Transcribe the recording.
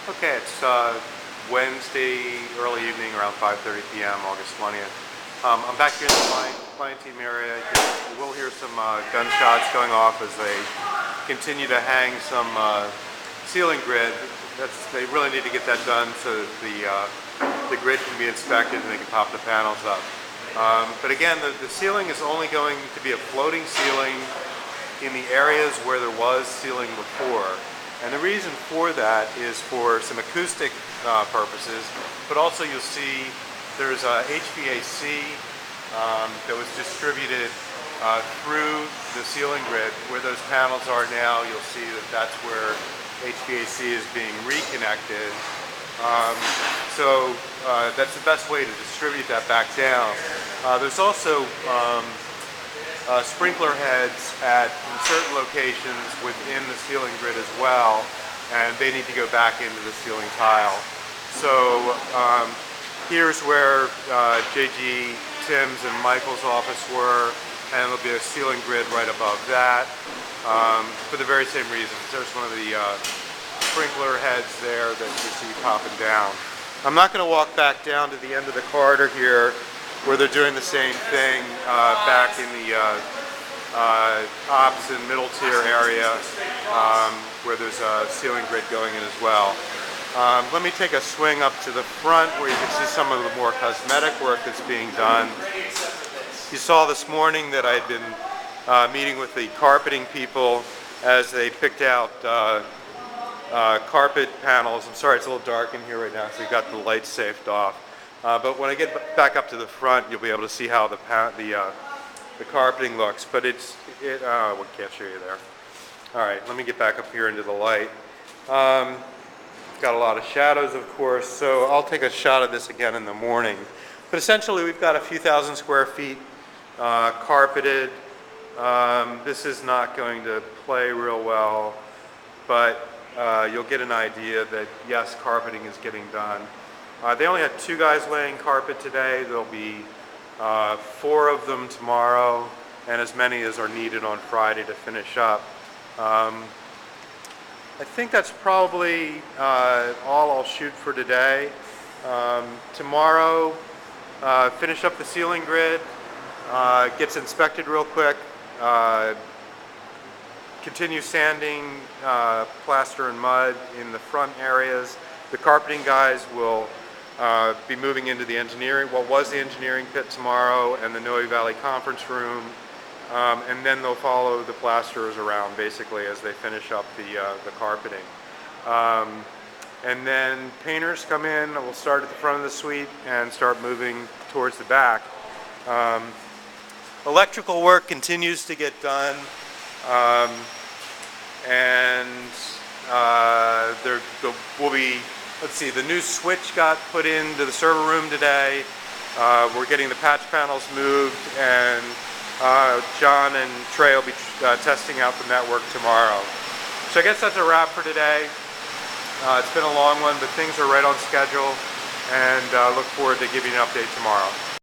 Okay, it's Wednesday early evening around 5:30 p.m. August 20th. I'm back here in the client team area. You will hear some gunshots going off as they continue to hang some ceiling grid. They really need to get that done so that the grid can be inspected and they can pop the panels up. But again, the ceiling is only going to be a floating ceiling in the areas where there was ceiling before. And the reason for that is for some acoustic purposes, but also you'll see there's HVAC that was distributed through the ceiling grid. Where those panels are now, you'll see that that's where HVAC is being reconnected. So that's the best way to distribute that back down. There's also sprinkler heads at certain locations within the ceiling grid as well, and they need to go back into the ceiling tile. So here's where J.G. Timms and Michael's office were, and there'll be a ceiling grid right above that for the very same reasons. There's one of the sprinkler heads there that you see popping down. I'm not going to walk back down to the end of the corridor here where they're doing the same thing back in the ops and middle tier area where there's a ceiling grid going in as well. Let me take a swing up to the front where you can see some of the more cosmetic work that's being done. You saw this morning that I had been meeting with the carpeting people as they picked out carpet panels. I'm sorry, it's a little dark in here right now, so we got the lights safed off. But when I get back up to the front, you'll be able to see how the carpeting looks. But we can't show you there. All right, let me get back up here into the light. Got a lot of shadows, of course, so I'll take a shot of this again in the morning. But essentially, we've got a few thousand square feet carpeted. This is not going to play real well, but you'll get an idea that, yes, carpeting is getting done. They only had 2 guys laying carpet today. There'll be 4 of them tomorrow, and as many as are needed on Friday to finish up. I think that's probably all I'll shoot for today. Tomorrow, finish up the ceiling grid, gets inspected real quick, continue sanding plaster and mud in the front areas. The carpeting guys will be moving into the what was the engineering pit tomorrow and the Noe Valley conference room, and then they'll follow the plasterers around basically as they finish up the carpeting. And then painters come in, we'll start at the front of the suite and start moving towards the back. Electrical work continues to get done, and there will be, let's see, the new switch got put into the server room today. We're getting the patch panels moved, and John and Trey will be testing out the network tomorrow. So I guess that's a wrap for today. It's been a long one, but things are right on schedule, and look forward to giving you an update tomorrow.